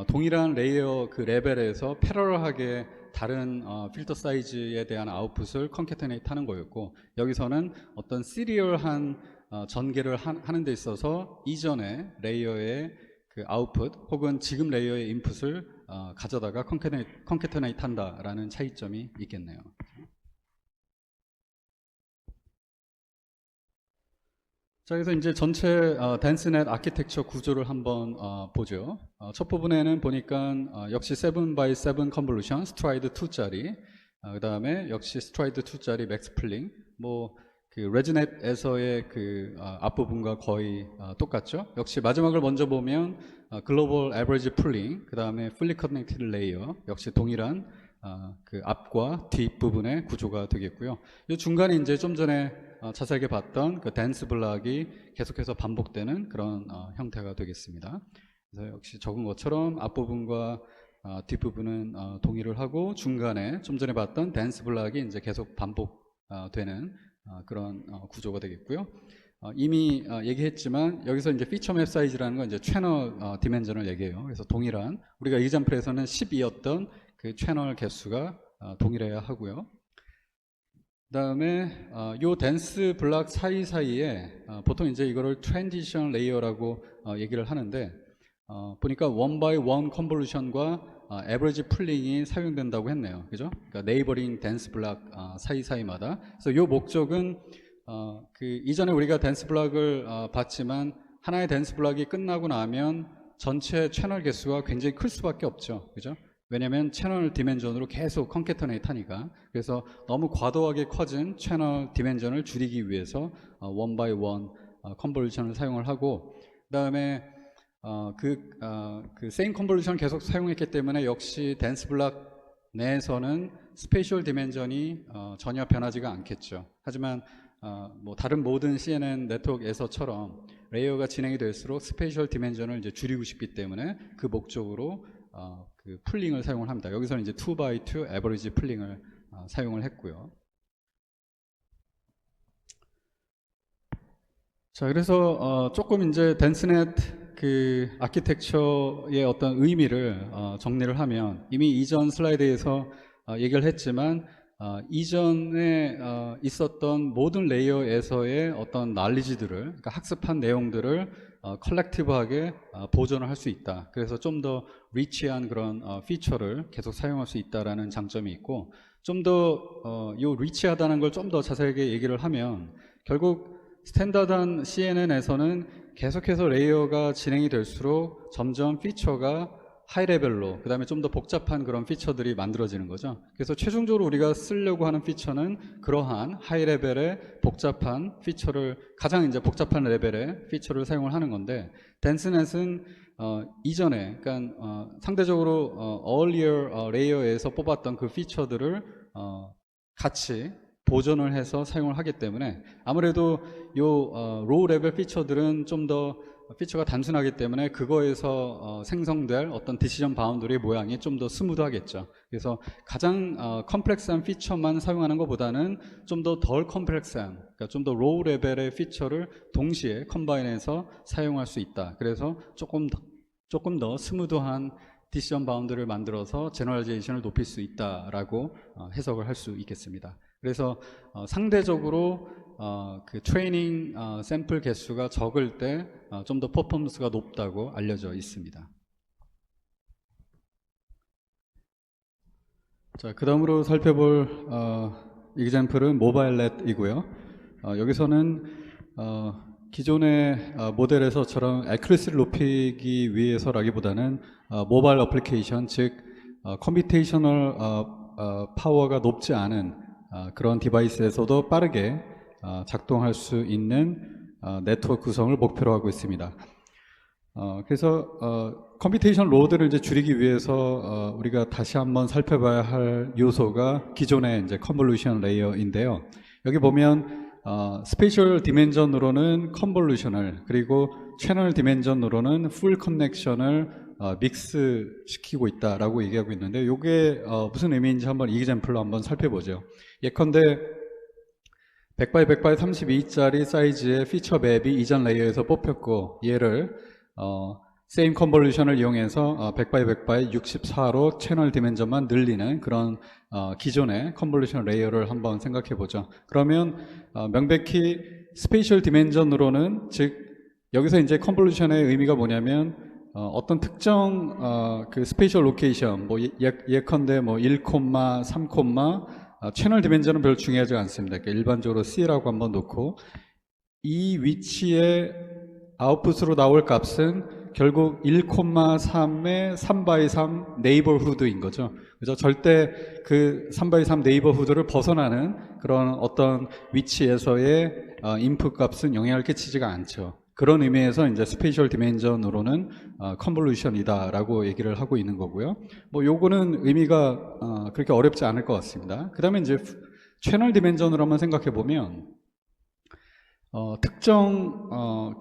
동일한 레이어 그 레벨에서 패러럴하게 다른 필터 사이즈에 대한 아웃풋을 컨캐터네이트 하는 거였고, 여기서는 어떤 시리얼한 전개를 하는 데 있어서 이전의 레이어의 그 아웃풋 혹은 지금 레이어의 인풋을 가져다가 컨캐터네이트 한다라는 차이점이 있겠네요. 자, 그래서 이제 전체 댄스넷 아키텍처 구조를 한번 보죠. 첫 부분에는 보니까 역시 7x7 컨볼루션 스트라이드 2짜리, 그 다음에 역시 스트라이드 2짜리 맥스 플링, 뭐 그 레지넷에서의 그 앞부분과 거의 똑같죠. 역시 마지막을 먼저 보면 글로벌 에버리지 풀링, 그 다음에 풀리 커넥티드 레이어, 역시 동일한 그 앞과 뒷 부분의 구조가 되겠고요. 이 중간에 이제 좀 전에 자세하게 봤던 그 댄스 블락이 계속해서 반복되는 그런 형태가 되겠습니다. 그래서 역시 적은 것처럼 앞부분과 뒷부분은 동일을 하고 중간에 좀 전에 봤던 댄스 블락이 이제 계속 반복되는 그런 구조가 되겠고요. 이미 얘기했지만 여기서 이제 피처 맵 사이즈라는 건 이제 채널 디멘전을 얘기해요. 그래서 동일한 우리가 이그잠플에서는 12였던 그 채널 개수가 동일해야 하고요. 그 다음에 요 댄스 블락 사이사이에 보통 이제 이거를 트랜지션 레이어라고 얘기를 하는데 보니까 원 바이 원 컨볼루션과 에버리지 풀링이 사용된다고 했네요. 그죠? 그러니까 네이버링 댄스 블락 사이사이마다. 그래서 요 목적은 그 이전에 우리가 댄스 블락을 봤지만 하나의 댄스 블락이 끝나고 나면 전체 채널 개수가 굉장히 클 수밖에 없죠. 그죠? 왜냐하면 채널 디멘전으로 계속 컨캐터네이트 하니까. 그래서 너무 과도하게 커진 채널 디멘전을 줄이기 위해서 원 바이 원 컨볼루션을 사용을 하고, 그 다음에 그 세임 컨볼루션을 계속 사용했기 때문에 역시 댄스 블락 내에서는 스페셜 디멘전이 전혀 변하지가 않겠죠. 하지만 뭐 다른 모든 CNN 네트워크에서처럼 레이어가 진행이 될수록 스페셜 디멘전을 이제 줄이고 싶기 때문에 그 목적으로 그 풀링을 사용을 합니다. 여기서는 이제 2x2 에버리지 풀링을 사용을 했고요. 자, 그래서 조금 이제 댄스넷 그 아키텍처의 어떤 의미를 정리를 하면 이미 이전 슬라이드에서 얘기를 했지만 이전에 있었던 모든 레이어에서의 어떤 난리지들을, 그러니까 학습한 내용들을 컬렉티브하게 보존을 할 수 있다. 그래서 좀 더 리치한 그런 피처를 계속 사용할 수 있다라는 장점이 있고, 좀 더 요 리치하다는 걸 좀 더 자세하게 얘기를 하면 결국 스탠다드한 CNN에서는 계속해서 레이어가 진행이 될수록 점점 피처가 하이 레벨로, 그 다음에 좀 더 복잡한 그런 피처들이 만들어지는 거죠. 그래서 최종적으로 우리가 쓰려고 하는 피처는 그러한 하이 레벨의 복잡한 피처를, 가장 이제 복잡한 레벨의 피처를 사용을 하는 건데, 댄스넷은 이전에, 그러니까 상대적으로 earlier 레이어에서 뽑았던 그 피처들을 같이 보존을 해서 사용을 하기 때문에 아무래도 요 로우 레벨 피처들은 좀 더 피처가 단순하기 때문에 그거에서 생성될 어떤 디시전 바운더리의 모양이 좀 더 스무드하겠죠. 그래서 가장 컴플렉스한 피처만 사용하는 것보다는 좀 더 덜 컴플렉스한, 그러니까 좀 더 로우 레벨의 피처를 동시에 컴바인해서 사용할 수 있다. 그래서 조금 더 스무드한 디시전 바운더를 만들어서 제너럴라이제이션을 높일 수 있다라고 해석을 할 수 있겠습니다. 그래서 상대적으로 그 트레이닝 샘플 개수가 적을 때 좀 더 퍼포먼스가 높다고 알려져 있습니다. 자, 그 다음으로 살펴볼 example은 모바일 넷이고요. 여기서는 기존의 모델에서처럼 애큐러시를 높이기 위해서라기보다는 모바일 어플리케이션, 즉 컴퓨테이셔널 파워가 높지 않은 그런 디바이스에서도 빠르게 작동할 수 있는 네트워크 구성을 목표로 하고 있습니다. 그래서 컴퓨테이션 로드를 이제 줄이기 위해서 우리가 다시 한번 살펴봐야 할 요소가 기존의 이제 컨볼루션 레이어인데요. 여기 보면 스페셜 디멘전으로는 컨볼루션을, 그리고 채널 디멘전으로는 풀 커넥션을 믹스 시키고 있다라고 얘기하고 있는데, 이게 무슨 의미인지 한번 이그젬플로 한번 살펴보죠. 예컨대 100x100x 32짜리 사이즈의 피처 맵이 이전 레이어에서 뽑혔고, 얘를 세임 컨볼루션을 이용해서 100x100x 64로 채널 디멘전만 늘리는 그런 기존의 컨볼루션 레이어를 한번 생각해 보죠. 그러면 명백히 스페이셜 디멘전으로는, 즉 여기서 이제 컨볼루션의 의미가 뭐냐면 어떤 특정 그 스페이셜 로케이션, 뭐 예컨대 뭐 1, 3, 채널 디멘전은 별로 중요하지 않습니다. 그러니까 일반적으로 C라고 한번 놓고, 이 위치에 아웃풋으로 나올 값은 결국 1,3의 3x3 네이버후드인 거죠. 그죠? 절대 그 3x3 네이버후드를 벗어나는 그런 어떤 위치에서의 인풋 값은 영향을 끼치지가 않죠. 그런 의미에서 이제 스페이셜 디멘전으로는 컨볼루션이다라고 얘기를 하고 있는 거고요. 뭐 요거는 의미가 그렇게 어렵지 않을 것 같습니다. 그 다음에 이제 채널 디멘전으로 한번 생각해 보면 특정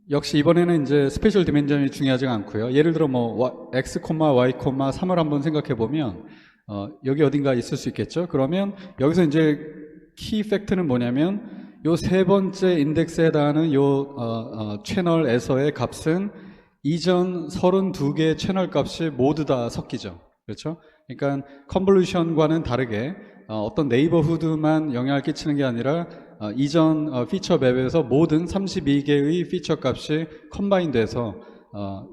역시 이번에는 이제 스페셜 디멘전이 중요하지 않고요. 예를 들어 뭐 x, y, 3을 한번 생각해 보면 여기 어딘가 있을 수 있겠죠. 그러면 여기서 이제 키 팩트는 뭐냐면 요 세 번째 인덱스에 해당하는 요 채널에서의 값은 이전 32개의 채널 값이 모두 다 섞이죠. 그렇죠? 그러니까 컨볼루션과는 다르게 어떤 네이버후드만 영향을 끼치는 게 아니라 이전 피처 맵에서 모든 32개의 피처 값이 컴바인 돼서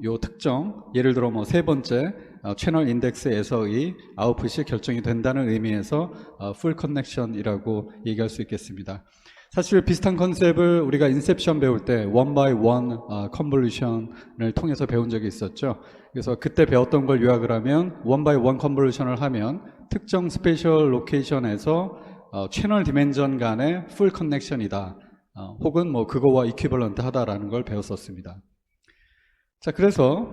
요 특정, 예를 들어 뭐 세 번째 채널 인덱스에서의 아웃풋이 결정이 된다는 의미에서 풀 커넥션이라고 얘기할 수 있겠습니다. 사실 비슷한 컨셉을 우리가 인셉션 배울 때 one by one 컨볼루션을 통해서 배운 적이 있었죠. 그래서 그때 배웠던 걸 요약을 하면 one by one 컨볼루션을 하면 특정 스페셜 로케이션에서 채널 디멘전 간의 풀 커넥션이다. 혹은 뭐 그거와 이퀴벌런트 하다라는 걸 배웠었습니다. 자, 그래서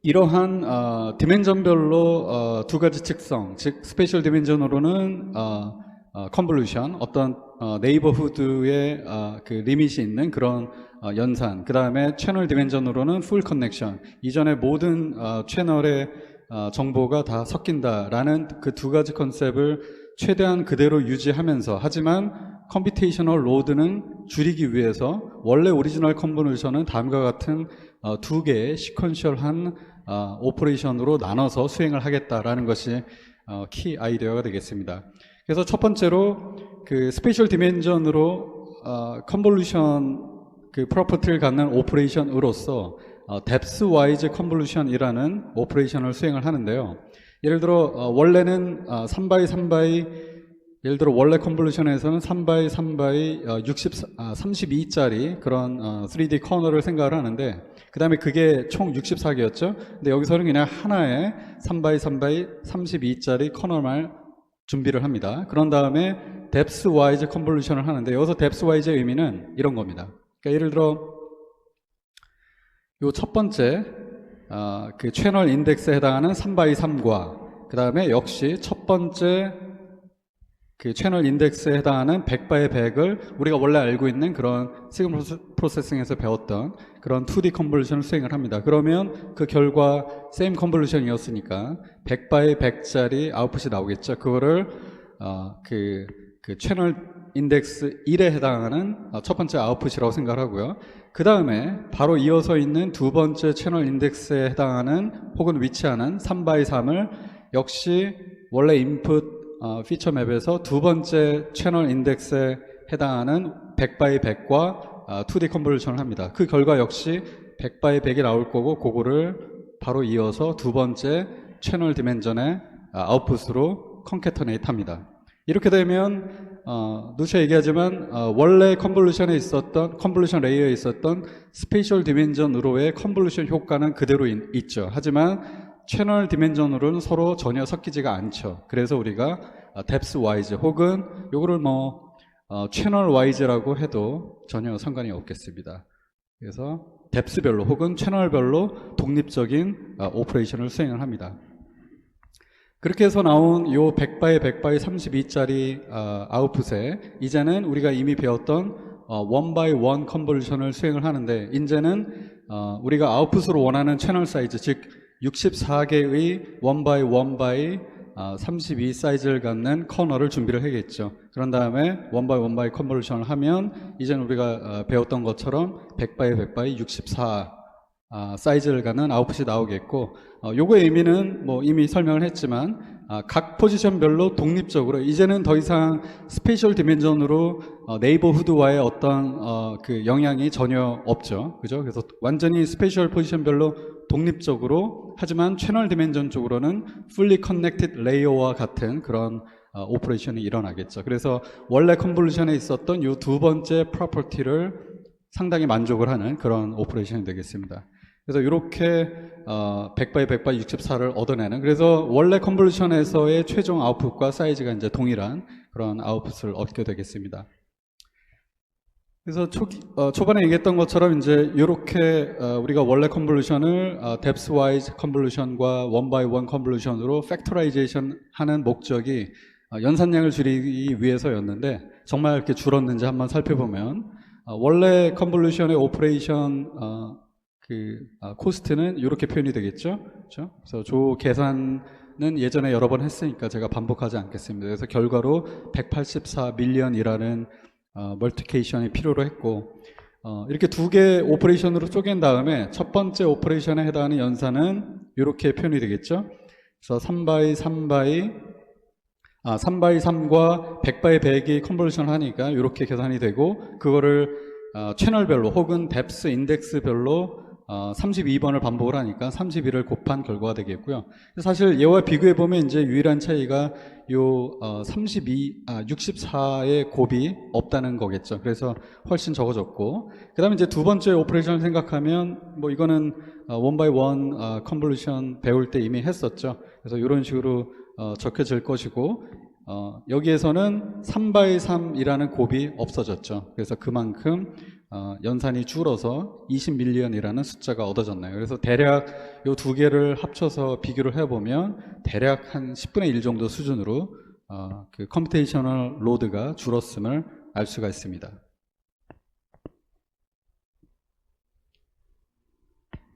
이러한 디멘전별로 두 가지 특성, 즉 스페셜 디멘전으로는 컨볼루션, 어떤 네이버후드의 그 리밋이 있는 그런 연산, 그 다음에 채널 디멘전으로는 풀 커넥션, 이전의 모든 채널의 정보가 다 섞인다라는 그 두 가지 컨셉을 최대한 그대로 유지하면서, 하지만 컴퓨테이셔널 로드는 줄이기 위해서 원래 오리지널 컨볼루션은 다음과 같은 두 개의 시퀀셜한 오퍼레이션으로 나눠서 수행을 하겠다라는 것이 키 아이디어가 되겠습니다. 그래서 첫 번째로 그 스페셜 디멘전으로 컨볼루션 그 프로퍼티를 갖는 오퍼레이션으로서 뎁스 와이즈 컨볼루션이라는 오퍼레이션을 수행을 하는데요. 예를 들어 원래는 3x3x 예를 들어 원래 컨볼루션에서는 3x3x 32짜리 그런 3D 커널을 생각을 하는데, 그 다음에 그게 총 64개였죠. 근데 여기서는 그냥 하나의 3x3x 32짜리 커널만 준비를 합니다. 그런 다음에 뎁스 와이즈 컨볼루션을 하는데, 여기서 뎁스 와이즈의 의미는 이런 겁니다. 그러니까 예를 들어 요 첫 번째 그 채널 인덱스에 해당하는 3x3과 그 다음에 역시 첫 번째 그 채널 인덱스에 해당하는 100x100을 우리가 원래 알고 있는 그런 시그널 프로세싱에서 배웠던 그런 2D 컨볼루션을 수행을 합니다. 그러면 그 결과 same 컨볼루션이었으니까 100x100짜리 아웃풋이 나오겠죠. 그거를 그 채널 인덱스 1에 해당하는 첫 번째 아웃풋이라고 생각을 하고요. 그 다음에 바로 이어서 있는 두 번째 채널 인덱스에 해당하는 혹은 위치하는 3x3을 역시 원래 인풋 피처 맵에서 두 번째 채널 인덱스에 해당하는 100x100과 2D 컨볼루션을 합니다. 그 결과 역시 100x100이 나올 거고, 그거를 바로 이어서 두 번째 채널 디멘전의 아웃풋으로 컨캐터네이트 합니다. 이렇게 되면 누차 얘기하지만 원래 컨볼루션에 있었던, 컨볼루션 레이어에 있었던 스페이셜 디멘전으로의 컨볼루션 효과는 그대로 있죠. 하지만 채널 디멘전으로는 서로 전혀 섞이지가 않죠. 그래서 우리가 뎁스 와이즈 혹은 요거를 뭐 채널 와이즈라고 해도 전혀 상관이 없겠습니다. 그래서 뎁스별로 혹은 채널별로 독립적인 오퍼레이션을 수행을 합니다. 그렇게 해서 나온 요 100x100x 32짜리 아웃풋에 이제는 우리가 이미 배웠던 one by one 컨볼루션을 수행을 하는데, 이제는 우리가 아웃풋으로 원하는 채널 사이즈, 즉 64개의 1x1x 32 사이즈를 갖는 커널을 준비를 해야겠죠. 그런 다음에 1x1x 컨볼루션을 하면 이제는 우리가 배웠던 것처럼 100x100 64 사이즈를 갖는 아웃풋이 나오겠고, 요거의 의미는 뭐 이미 설명을 했지만 각 포지션별로 독립적으로 이제는 더 이상 스페셜 디멘전으로 네이버후드와의 어떤 그 영향이 전혀 없죠. 그죠? 그래서 완전히 스페셜 포지션별로 독립적으로, 하지만 채널 디멘전 쪽으로는 fully connected layer와 같은 그런 오퍼레이션이 일어나겠죠. 그래서 원래 컨볼루션에 있었던 이 두 번째 프로퍼티를 상당히 만족을 하는 그런 오퍼레이션이 되겠습니다. 그래서 이렇게 100 by 64를 얻어내는, 그래서 원래 컨볼루션에서의 최종 아웃풋과 사이즈가 이제 동일한 그런 아웃풋을 얻게 되겠습니다. 그래서 초반에 얘기했던 것처럼 이제 이렇게 우리가 원래 컨볼루션을 depth wise 컨볼루션과 one by one 컨볼루션으로 팩토라이제이션 하는 목적이 연산량을 줄이기 위해서였는데 정말 이렇게 줄었는지 한번 살펴보면 원래 컨볼루션의 오퍼레이션 코스트는 이렇게 표현이 되겠죠. 그렇죠? 그래서 조 계산은 예전에 여러 번 했으니까 제가 반복하지 않겠습니다. 그래서 결과로 184 밀리언이라는 멀티케이션이 필요로 했고, 이렇게 두 개 오퍼레이션으로 쪼갠 다음에 첫 번째 오퍼레이션에 해당하는 연산은 이렇게 표현이 되겠죠. 그래서 3by 3과 100 by 100이 컨볼루션 하니까 이렇게 계산이 되고, 그거를 채널별로 혹은 뎁스 인덱스별로 32번을 반복을 하니까 32를 곱한 결과가 되겠고요. 사실 얘와 비교해 보면 이제 유일한 차이가 요 64의 곱이 없다는 거겠죠. 그래서 훨씬 적어졌고, 그 다음에 이제 두 번째 오퍼레이션을 생각하면 뭐 이거는 원 바이 원 컨볼루션 배울 때 이미 했었죠. 그래서 이런 식으로 적혀질 것이고, 여기에서는 3by 3이라는 곱이 없어졌죠. 그래서 그만큼 연산이 줄어서 20밀리언이라는 숫자가 얻어졌나요. 그래서 대략 이 두 개를 합쳐서 비교를 해보면 대략 한 10분의 1 정도 수준으로 그 컴퓨테이셔널 로드가 줄었음을 알 수가 있습니다.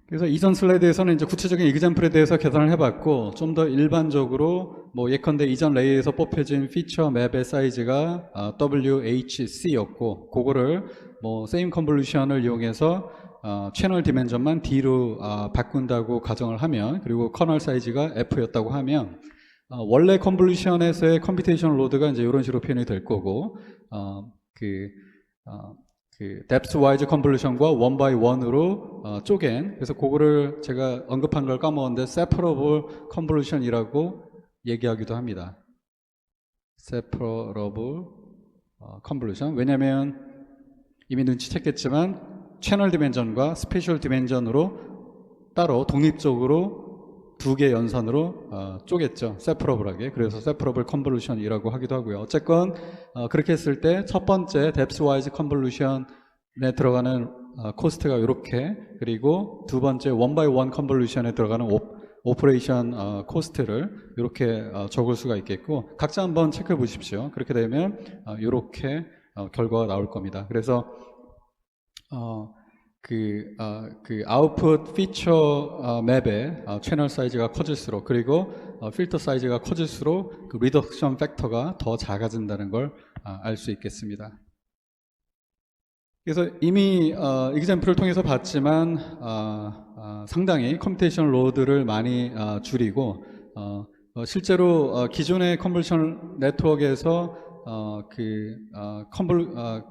그래서 이전 슬라이드에서는 이제 구체적인 이그젬플에 대해서 계산을 해봤고, 좀 더 일반적으로 뭐 예컨대 이전 레이에서 뽑혀진 피처 맵의 사이즈가 WHC였고, 그거를 뭐 same convolution을 이용해서 채널 디멘전만 D로 바꾼다고 가정을 하면, 그리고 커널 사이즈가 F였다고 하면 원래 컨볼루션에서의 컴퓨테이션 로드가 이제 이런 식으로 표현이 될 거고, depth wise 컨볼루션과 one by one으로 쪼갠, 그래서 그거를 제가 언급한 걸 까먹었는데 separable convolution이라고 얘기하기도 합니다. separable convolution. 왜냐면 이미 눈치챘겠지만 채널 디멘전과 스페셜 디멘전으로 따로 독립적으로 두 개 연산으로 쪼갰죠. separable하게. 그래서 separable convolution이라고 하기도 하고요. 어쨌건 그렇게 했을 때 첫 번째 depth wise convolution에 들어가는 코스트가 이렇게, 그리고 두 번째 one by one convolution에 들어가는 오퍼레이션 코스트를 이렇게 적을 수가 있겠고, 각자 한번 체크해 보십시오. 그렇게 되면 이렇게 결과가 나올 겁니다. 그래서 아웃풋 피처 맵의 채널 사이즈가 커질수록, 그리고 필터 사이즈가 커질수록 그 리덕션 팩터가 더 작아진다는 걸 알 수 있겠습니다. 그래서 이미 이그젬플을 통해서 봤지만 상당히 컴퓨테이션 로드를 많이 줄이고, 실제로 기존의 컨볼루션 네트워크에서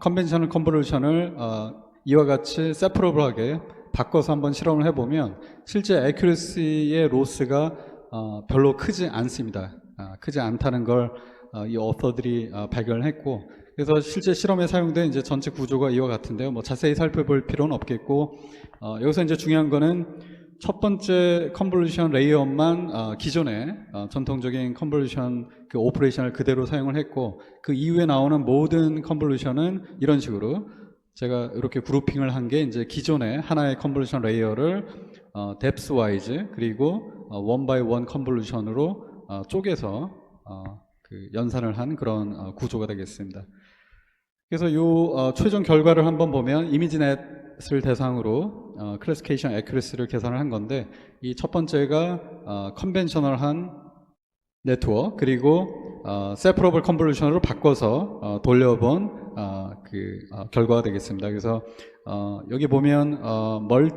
컨벤셔널 컨볼루션을 이와 같이 세퍼러블하게 바꿔서 한번 실험을 해보면 실제 애큐러시의 로스가 별로 크지 않습니다. 크지 않다는 걸 이 어터들이 발견을 했고, 그래서 실제 실험에 사용된 이제 전체 구조가 이와 같은데요. 뭐 자세히 살펴볼 필요는 없겠고, 여기서 이제 중요한 거는 첫 번째 컨볼루션 레이어만 기존의 전통적인 컨볼루션 그 오퍼레이션을 그대로 사용을 했고, 그 이후에 나오는 모든 컨볼루션은 이런 식으로 제가 이렇게 그룹핑을 한 게 이제 기존의 하나의 컨볼루션 레이어를 depth wise 그리고 one by one 컨볼루션으로 쪼개서 그 연산을 한 그런 구조가 되겠습니다. 그래서 이 최종 결과를 한번 보면 이미지넷을 대상으로 클래시피케이션 애큐러시를 계산을 한 건데, 이 첫 번째가 컨벤셔널한 네트워크, 그리고 세퍼러블 컨볼루션으로 바꿔서 돌려본 결과가 되겠습니다. 그래서 여기 보면 멀티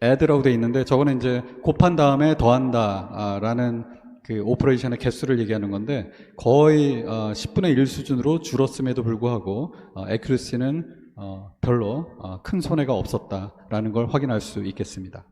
애드라고 되어 있는데, 저거는 이제 곱한 다음에 더한다 라는 그 오퍼레이션의 개수를 얘기하는 건데, 거의 10분의 1 수준으로 줄었음에도 불구하고 애큐러시는 별로 큰 손해가 없었다라는 걸 확인할 수 있겠습니다.